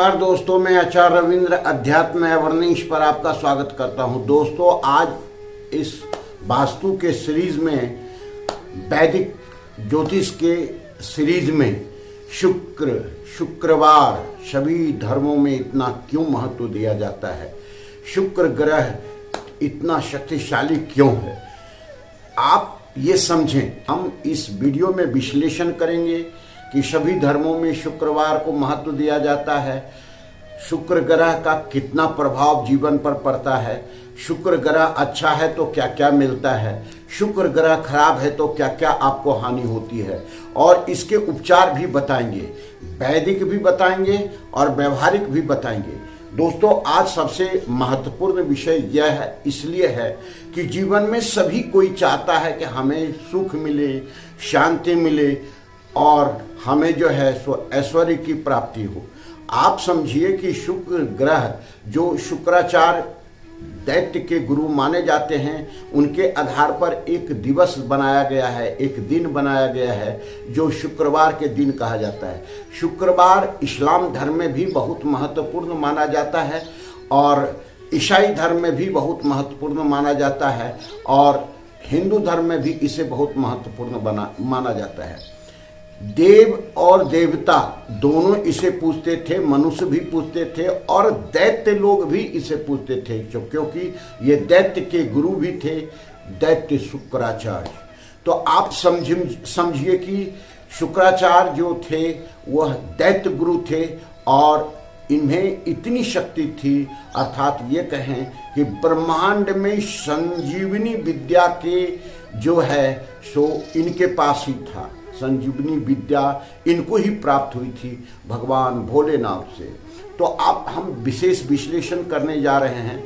नमस्कार दोस्तों, मैं आचार्य रविंद्र अध्यात्म अवर्निश पर आपका स्वागत करता हूं। दोस्तों, आज इस वास्तु के सीरीज में, वैदिक ज्योतिष के सीरीज में शुक्रवार सभी धर्मों में इतना क्यों महत्व दिया जाता है, शुक्र ग्रह इतना शक्तिशाली क्यों है, आप ये समझें। हम इस वीडियो में विश्लेषण करेंगे कि सभी धर्मों में शुक्रवार को महत्व दिया जाता है, शुक्र ग्रह का कितना प्रभाव जीवन पर पड़ता है, शुक्र ग्रह अच्छा है तो क्या क्या मिलता है, शुक्र ग्रह खराब है तो क्या क्या आपको हानि होती है, और इसके उपचार भी बताएंगे, वैदिक भी बताएंगे और व्यवहारिक भी बताएंगे। दोस्तों, आज सबसे महत्वपूर्ण विषय यह है, इसलिए है कि जीवन में सभी कोई चाहता है कि हमें सुख मिले, शांति मिले और हमें जो है सो ऐश्वर्य की प्राप्ति हो। आप समझिए कि शुक्र ग्रह जो शुक्राचार्य दैत्य के गुरु माने जाते हैं, उनके आधार पर एक दिवस बनाया गया है, एक दिन बनाया गया है जो शुक्रवार के दिन कहा जाता है। शुक्रवार इस्लाम धर्म में भी बहुत महत्वपूर्ण माना जाता है और ईसाई धर्म में भी बहुत महत्वपूर्ण माना जाता है और हिंदू धर्म में भी इसे बहुत महत्वपूर्ण माना जाता है। देव और देवता दोनों इसे पूजते थे, मनुष्य भी पूजते थे और दैत्य लोग भी इसे पूजते थे, क्योंकि ये दैत्य के गुरु भी थे, दैत्य शुक्राचार्य। तो आप समझिए कि शुक्राचार्य जो थे वह दैत्य गुरु थे और इन्हें इतनी शक्ति थी, अर्थात ये कहें कि ब्रह्मांड में संजीवनी विद्या के जो है सो इनके पास ही था। संजीवनी विद्या इनको ही प्राप्त हुई थी भगवान भोलेनाथ से। तो अब हम विशेष विश्लेषण करने जा रहे हैं।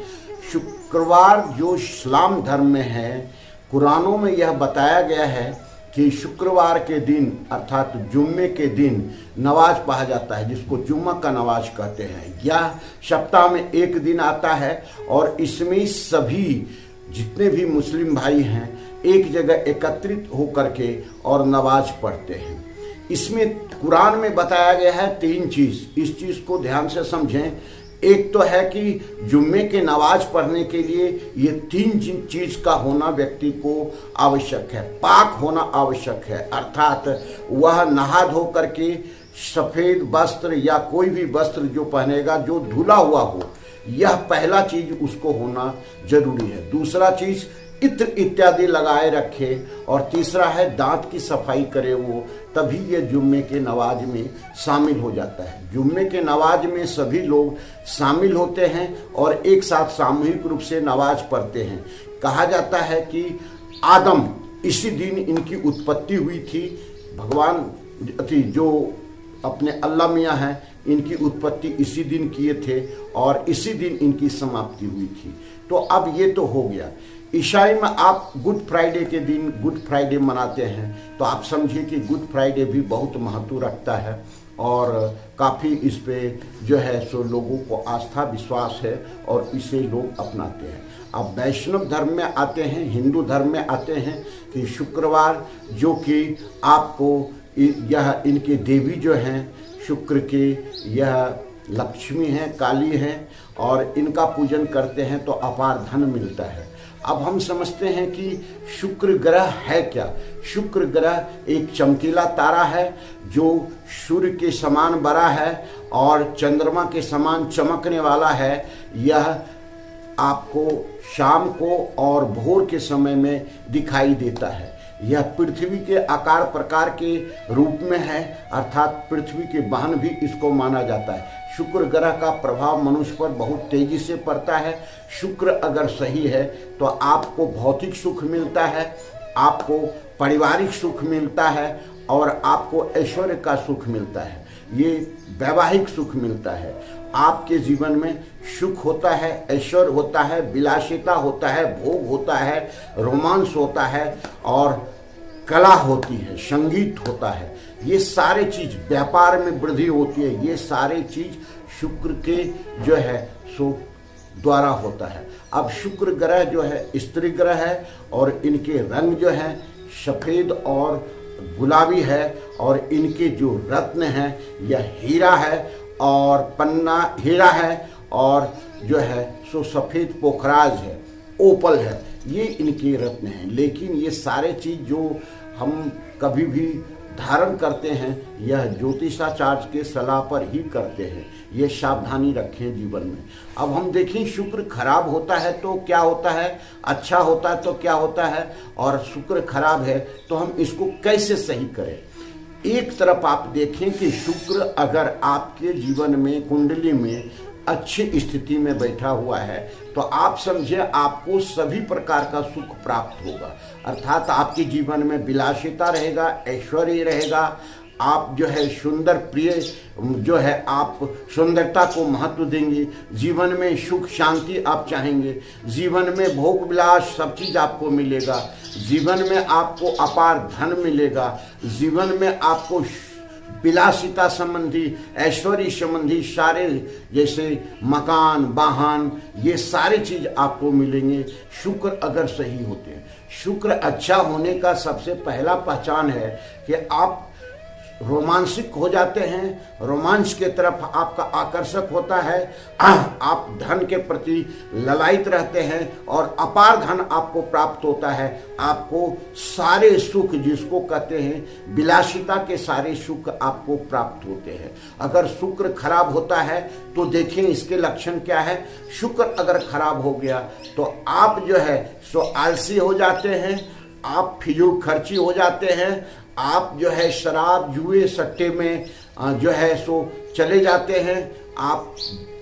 शुक्रवार जो इस्लाम धर्म में है, कुरानों में यह बताया गया है कि शुक्रवार के दिन अर्थात जुम्मे के दिन नमाज पढ़ा जाता है, जिसको जुम्मा का नमाज कहते हैं। यह सप्ताह में एक दिन आता है और इसमें सभी जितने भी मुस्लिम भाई हैं एक जगह एकत्रित होकर के और नमाज पढ़ते हैं। इसमें कुरान में बताया गया है तीन चीज, इस चीज को ध्यान से समझें। एक तो है कि जुम्मे के नमाज पढ़ने के लिए ये तीन चीज का होना व्यक्ति को आवश्यक है। पाक होना आवश्यक है, अर्थात वह नहा धो करके सफेद वस्त्र या कोई भी वस्त्र जो पहनेगा जो धुला हुआ हो, यह पहला चीज उसको होना जरूरी है। दूसरा चीज इत्र इत्यादि लगाए रखे और तीसरा है दांत की सफाई करे वो, तभी ये जुम्मे के नमाज में शामिल हो जाता है। जुम्मे के नमाज में सभी लोग शामिल होते हैं और एक साथ सामूहिक रूप से नमाज पढ़ते हैं। कहा जाता है कि आदम इसी दिन इनकी उत्पत्ति हुई थी, भगवान जो अपने अल्लाह मियाँ हैं इनकी उत्पत्ति इसी दिन किए थे और इसी दिन इनकी समाप्ति हुई थी। तो अब ये तो हो गया। ईसाई में आप गुड फ्राइडे के दिन गुड फ्राइडे मनाते हैं, तो आप समझिए कि गुड फ्राइडे भी बहुत महत्व रखता है और काफ़ी इस पे जो है सो लोगों को आस्था विश्वास है और इसे लोग अपनाते हैं। अब वैष्णव धर्म में आते हैं, हिंदू धर्म में आते हैं कि शुक्रवार जो कि आपको यह इनके देवी जो हैं शुक्र के, यह लक्ष्मी हैं, काली हैं और इनका पूजन करते हैं तो अपार धन मिलता है। अब हम समझते हैं कि शुक्र ग्रह है क्या। शुक्र ग्रह एक चमकीला तारा है जो सूर्य के समान बड़ा है और चंद्रमा के समान चमकने वाला है। यह आपको शाम को और भोर के समय में दिखाई देता है। यह पृथ्वी के आकार प्रकार के रूप में है, अर्थात पृथ्वी के वाहन भी इसको माना जाता है। शुक्र ग्रह का प्रभाव मनुष्य पर बहुत तेजी से पड़ता है। शुक्र अगर सही है तो आपको भौतिक सुख मिलता है, आपको पारिवारिक सुख मिलता है और आपको ऐश्वर्य का सुख मिलता है, ये वैवाहिक सुख मिलता है। आपके जीवन में सुख होता है, ऐश्वर्य होता है, विलासिता होता है, भोग होता है, रोमांस होता है और कला होती है, संगीत होता है। ये सारे चीज, व्यापार में वृद्धि होती है, ये सारे चीज शुक्र के जो है सो द्वारा होता है। अब शुक्र ग्रह जो है स्त्री ग्रह है और इनके रंग जो है सफेद और गुलाबी है और इनके जो रत्न हैं यह हीरा है और पन्ना हीरा है, और जो है सो सफ़ेद पोखराज है, ओपल है, ये इनके रत्न हैं। लेकिन ये सारे चीज़ जो हम कभी भी धारण करते हैं, यह ज्योतिषाचार्य के सलाह पर ही करते हैं। ये सावधानी रखें जीवन में। अब हम देखें, शुक्र खराब होता है तो क्या होता है, अच्छा होता है तो क्या होता है, और शुक्र खराब है तो हम इसको कैसे सही करें। एक तरफ आप देखें कि शुक्र अगर आपके जीवन में, कुंडली में अच्छी स्थिति में बैठा हुआ है तो आप समझे आपको सभी प्रकार का सुख प्राप्त होगा। अर्थात आपके जीवन में विलासिता रहेगा, ऐश्वर्य रहेगा, आप जो है सुंदर प्रिय जो है आप सुंदरता को महत्व देंगे, जीवन में सुख शांति आप चाहेंगे, जीवन में भोग विलास सब चीज़ आपको मिलेगा, जीवन में आपको अपार धन मिलेगा, जीवन में आपको विलासिता संबंधी, ऐश्वर्य संबंधी सारे, जैसे मकान, वाहन, ये सारे चीज आपको मिलेंगे शुक्र अगर सही होते हैं। शुक्र अच्छा होने का सबसे पहला पहचान है कि आप रोमांसिक हो जाते हैं, रोमांच के तरफ आपका आकर्षक होता है, आप धन के प्रति ललायित रहते हैं और अपार धन आपको प्राप्त होता है। आपको सारे सुख, जिसको कहते हैं विलासिता के सारे सुख आपको प्राप्त होते हैं। अगर शुक्र खराब होता है तो देखें इसके लक्षण क्या है। शुक्र अगर खराब हो गया तो आप जो है सो आलसी हो जाते हैं, आप फिजूल खर्ची हो जाते हैं, आप जो है शराब जुए सट्टे में जो है सो चले जाते हैं, आप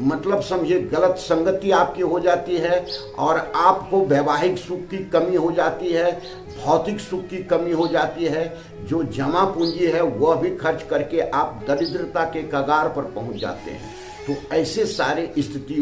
मतलब समझिए गलत संगति आपकी हो जाती है और आपको वैवाहिक सुख की कमी हो जाती है, भौतिक सुख की कमी हो जाती है। जो जमा पूंजी है वह भी खर्च करके आप दरिद्रता के कगार पर पहुंच जाते हैं। तो ऐसे सारे स्थिति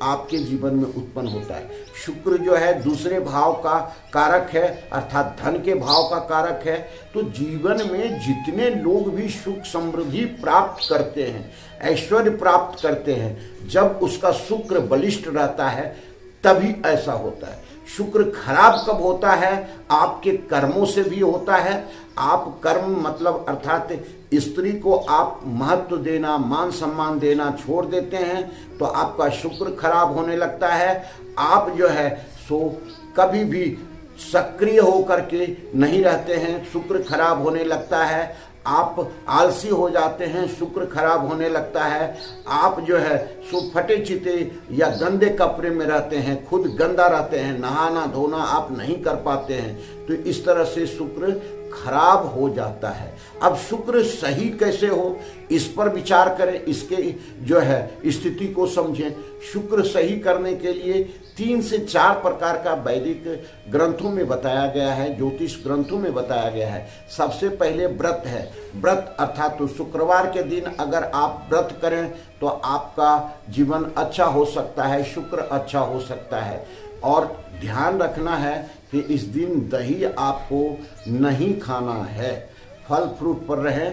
आपके जीवन में उत्पन्न होता है। शुक्र जो है दूसरे भाव का कारक है, अर्थात धन के भाव का कारक है। तो जीवन में जितने लोग भी सुख समृद्धि प्राप्त करते हैं, ऐश्वर्य प्राप्त करते हैं, जब उसका शुक्र बलिष्ठ रहता है तभी ऐसा होता है। शुक्र खराब कब होता है? आपके कर्मों से भी होता है। आप कर्म मतलब अर्थात स्त्री को आप महत्व देना, मान सम्मान देना छोड़ देते हैं तो आपका शुक्र खराब होने लगता है। आप जो है सो कभी भी सक्रिय होकर के नहीं रहते हैं, शुक्र खराब होने लगता है। आप आलसी हो जाते हैं, शुक्र खराब होने लगता है। आप जो है सो फटे चिते या गंदे कपड़े में रहते हैं, खुद गंदा रहते हैं, नहाना धोना आप नहीं कर पाते हैं, तो इस तरह से शुक्र खराब हो जाता है। अब शुक्र सही कैसे हो इस पर विचार करें, इसके जो है स्थिति को समझें। शुक्र सही करने के लिए 3 से 4 प्रकार का वैदिक ग्रंथों में बताया गया है, ज्योतिष ग्रंथों में बताया गया है। सबसे पहले व्रत है। व्रत अर्थात तो शुक्रवार के दिन अगर आप व्रत करें तो आपका जीवन अच्छा हो सकता है, शुक्र अच्छा हो सकता है। और ध्यान रखना है कि इस दिन दही आपको नहीं खाना है, फल फ्रूट पर रहे,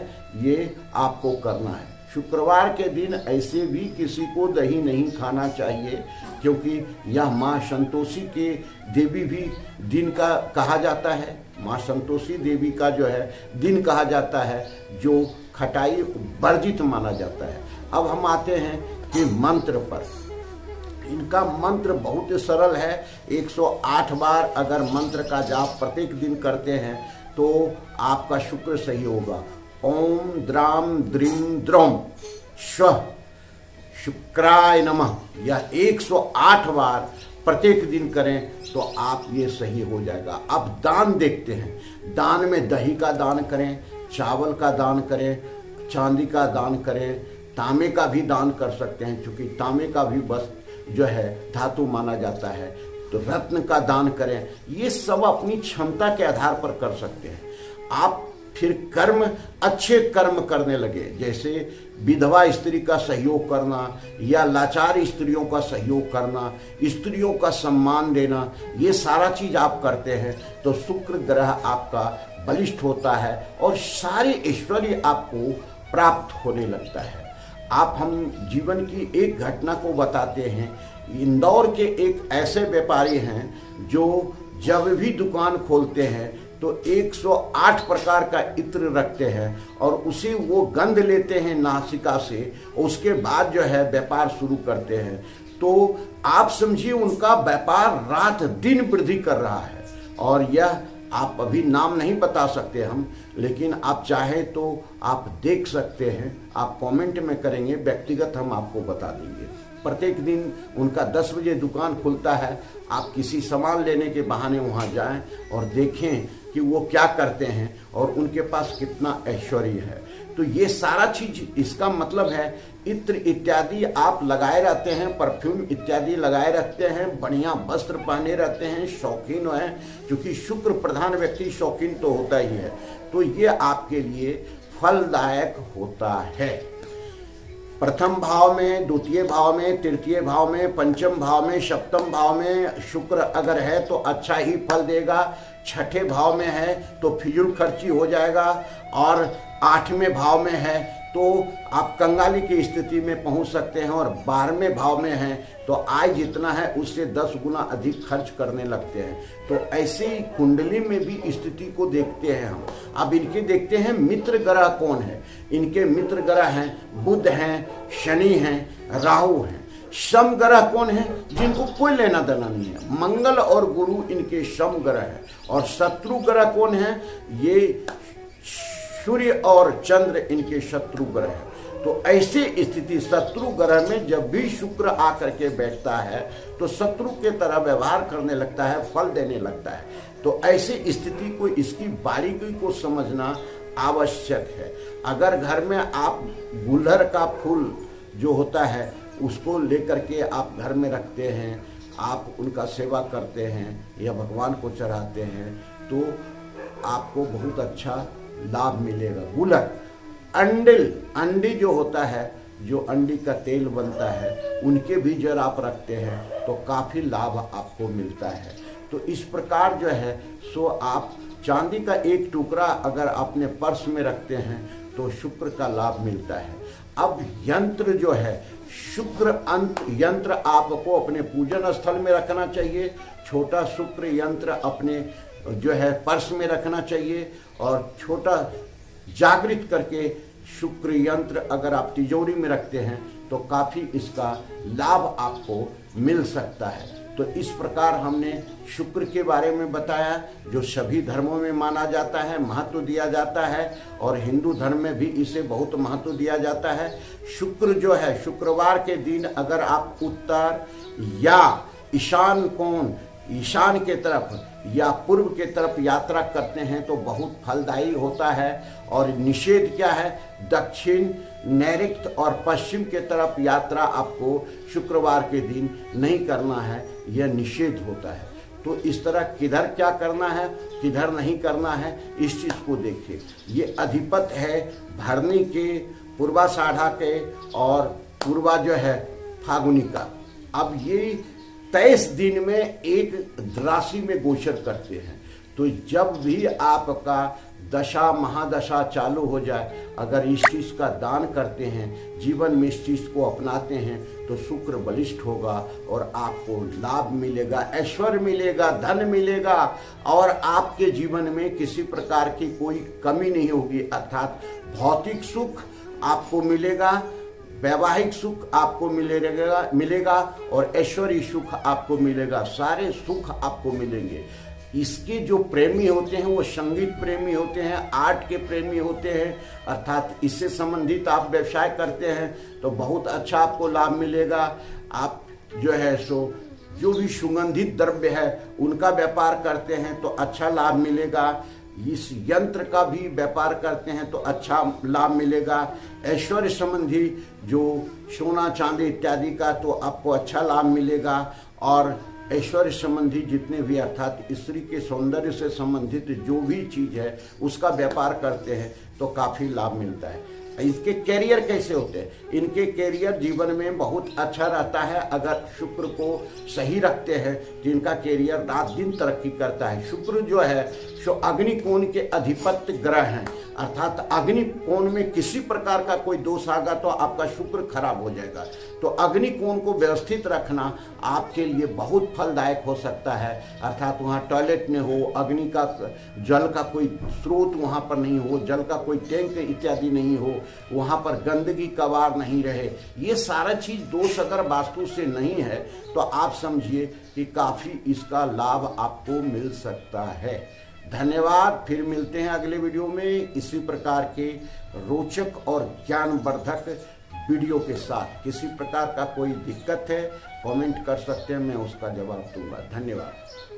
ये आपको करना है। शुक्रवार के दिन ऐसे भी किसी को दही नहीं खाना चाहिए, क्योंकि यह माँ संतोषी के देवी भी दिन का कहा जाता है। माँ संतोषी देवी का जो है दिन कहा जाता है, जो खटाई वर्जित माना जाता है। अब हम आते हैं कि मंत्र पर। इनका मंत्र बहुत सरल है। 108 बार अगर मंत्र का जाप प्रत्येक दिन करते हैं तो आपका शुक्र सही होगा। ओम द्राम द्रीम द्रोम श्व शुक्राय नमः, यह 108 बार प्रत्येक दिन करें तो आप ये सही हो जाएगा। अब दान देखते हैं। दान में दही का दान करें, चावल का दान करें, चांदी का दान करें, तांबे का भी दान कर सकते हैं, क्योंकि तांबे का भी बस जो है धातु माना जाता है। तो रत्न का दान करें। ये सब अपनी क्षमता के आधार पर कर सकते हैं। आप फिर कर्म, अच्छे कर्म करने लगे, जैसे विधवा स्त्री का सहयोग करना या लाचार स्त्रियों का सहयोग करना, स्त्रियों का सम्मान देना, ये सारा चीज आप करते हैं तो शुक्र ग्रह आपका बलिष्ठ होता है और सारे ऐश्वर्य आपको प्राप्त होने लगता है। आप हम जीवन की एक घटना को बताते हैं। इंदौर के एक ऐसे व्यापारी हैं जो जब भी दुकान खोलते हैं तो 108 प्रकार का इत्र रखते हैं और उसे वो गंध लेते हैं नासिका से, उसके बाद जो है व्यापार शुरू करते हैं। तो आप समझिए उनका व्यापार रात दिन वृद्धि कर रहा है। और यह आप अभी नाम नहीं बता सकते हम, लेकिन आप चाहे तो आप देख सकते हैं, आप कमेंट में करेंगे, व्यक्तिगत हम आपको बता देंगे। प्रत्येक दिन उनका 10 बजे दुकान खुलता है, आप किसी सामान लेने के बहाने वहाँ जाएं और देखें कि वो क्या करते हैं और उनके पास कितना ऐश्वर्य है। तो ये सारा चीज, इसका मतलब है इत्र इत्यादि आप लगाए रहते हैं, परफ्यूम इत्यादि लगाए रहते हैं, बढ़िया वस्त्र पहने रहते हैं, शौकीन हैं, क्योंकि शुक्र प्रधान व्यक्ति शौकीन तो होता ही है। तो ये आपके लिए फलदायक होता है। प्रथम भाव में, द्वितीय भाव में, तृतीय भाव में, पंचम भाव में, सप्तम भाव में शुक्र अगर है तो अच्छा ही फल देगा। छठे भाव में है तो फिजूल खर्ची हो जाएगा, और 8वें भाव में है तो आप कंगाली की स्थिति में पहुंच सकते हैं, और 12वें भाव में है तो आय जितना है उससे 10 गुना अधिक खर्च करने लगते हैं। तो ऐसी कुंडली में भी स्थिति को देखते हैं हम। अब इनके देखते हैं मित्र ग्रह कौन है। इनके मित्र ग्रह हैं बुध हैं, शनि हैं, राहु हैं। सम ग्रह कौन है? जिनको कोई लेना देना नहीं है, मंगल और गुरु इनके सम ग्रह है। और शत्रु ग्रह कौन है? ये सूर्य और चंद्र इनके शत्रु ग्रह है। तो ऐसी स्थिति शत्रु ग्रह में जब भी शुक्र आकर के बैठता है तो शत्रु के तरह व्यवहार करने लगता है, फल देने लगता है। तो ऐसी स्थिति को, इसकी बारीकी को समझना आवश्यक है। अगर घर में आप गुलहर का फूल जो होता है उसको लेकर के आप घर में रखते हैं, आप उनका सेवा करते हैं या भगवान को चढ़ाते हैं, तो आपको बहुत अच्छा लाभ मिलेगा। गुलर, अंडी जो होता है, जो अंडी का तेल बनता है, उनके भी जड़ आप रखते हैं तो काफ़ी लाभ आपको मिलता है। तो इस प्रकार जो है सो आप चांदी का एक टुकड़ा अगर अपने पर्स में रखते हैं तो शुक्र का लाभ मिलता है। अब यंत्र जो है, शुक्र यंत्र आपको अपने पूजन स्थल में रखना चाहिए। छोटा शुक्र यंत्र अपने जो है पर्स में रखना चाहिए, और छोटा जागृत करके शुक्र यंत्र अगर आप तिजोरी में रखते हैं तो काफ़ी इसका लाभ आपको मिल सकता है। तो इस प्रकार हमने शुक्र के बारे में बताया, जो सभी धर्मों में माना जाता है, महत्व दिया जाता है, और हिंदू धर्म में भी इसे बहुत महत्व दिया जाता है। शुक्र जो है, शुक्रवार के दिन अगर आप उत्तर या ईशान कोण, ईशान के तरफ या पूर्व के तरफ यात्रा करते हैं तो बहुत फलदायी होता है। और निषेध क्या है? दक्षिण, नैऋत्य और पश्चिम के तरफ यात्रा आपको शुक्रवार के दिन नहीं करना है, यह निषेध होता है। तो इस तरह किधर क्या करना है, किधर नहीं करना है, इस चीज़ को देखिए। ये अधिपत है भरणी के, पूर्वाषाढ़ा के और पूर्वा जो है फागुनी का। अब ये 23 दिन में एक राशि में गोचर करते हैं। तो जब भी आपका दशा महादशा चालू हो जाए, अगर इस चीज़ का दान करते हैं, जीवन में इस चीज़ को अपनाते हैं, तो शुक्र बलिष्ठ होगा और आपको लाभ मिलेगा, ऐश्वर्य मिलेगा, धन मिलेगा, और आपके जीवन में किसी प्रकार की कोई कमी नहीं होगी। अर्थात भौतिक सुख आपको मिलेगा, वैवाहिक सुख आपको मिलेगा और ऐश्वर्य सुख आपको मिलेगा। सारे सुख आपको मिलेंगे। इसके जो प्रेमी होते हैं वो संगीत प्रेमी होते हैं, आर्ट के प्रेमी होते हैं, अर्थात इससे संबंधित आप व्यवसाय करते हैं तो बहुत अच्छा आपको लाभ मिलेगा। आप जो है सो जो भी सुगंधित द्रव्य है उनका व्यापार करते हैं तो अच्छा लाभ मिलेगा। इस यंत्र का भी व्यापार करते हैं तो अच्छा लाभ मिलेगा। ऐश्वर्य संबंधी जो सोना चांदी इत्यादि का तो आपको अच्छा लाभ मिलेगा। और ऐश्वर्य संबंधी जितने भी अर्थात स्त्री के सौंदर्य से संबंधित जो भी चीज़ है उसका व्यापार करते हैं तो काफ़ी लाभ मिलता है। इसके कैरियर कैसे होते हैं? इनके कैरियर जीवन में बहुत अच्छा रहता है। अगर शुक्र को सही रखते हैं तो इनका कैरियर रात दिन तरक्की करता है। शुक्र जो है सो अग्नि कोण के अधिपत्य ग्रह हैं। अर्थात अग्नि कोण में किसी प्रकार का कोई दोष आगा तो आपका शुक्र खराब हो जाएगा। तो अग्नि कोण को व्यवस्थित रखना आपके लिए बहुत फलदायक हो सकता है। अर्थात वहाँ टॉयलेट में हो, अग्नि का जल का कोई स्रोत वहाँ पर नहीं हो, जल का कोई टैंक इत्यादि नहीं हो, वहाँ पर गंदगी कबाड़ नहीं रहे, ये सारा चीज़ दोष अगर वास्तु से नहीं है तो आप समझिए कि काफ़ी इसका लाभ आपको मिल सकता है। धन्यवाद। फिर मिलते हैं अगले वीडियो में इसी प्रकार के रोचक और ज्ञानवर्धक वीडियो के साथ। किसी प्रकार का कोई दिक्कत है कमेंट कर सकते हैं, मैं उसका जवाब दूंगा। धन्यवाद।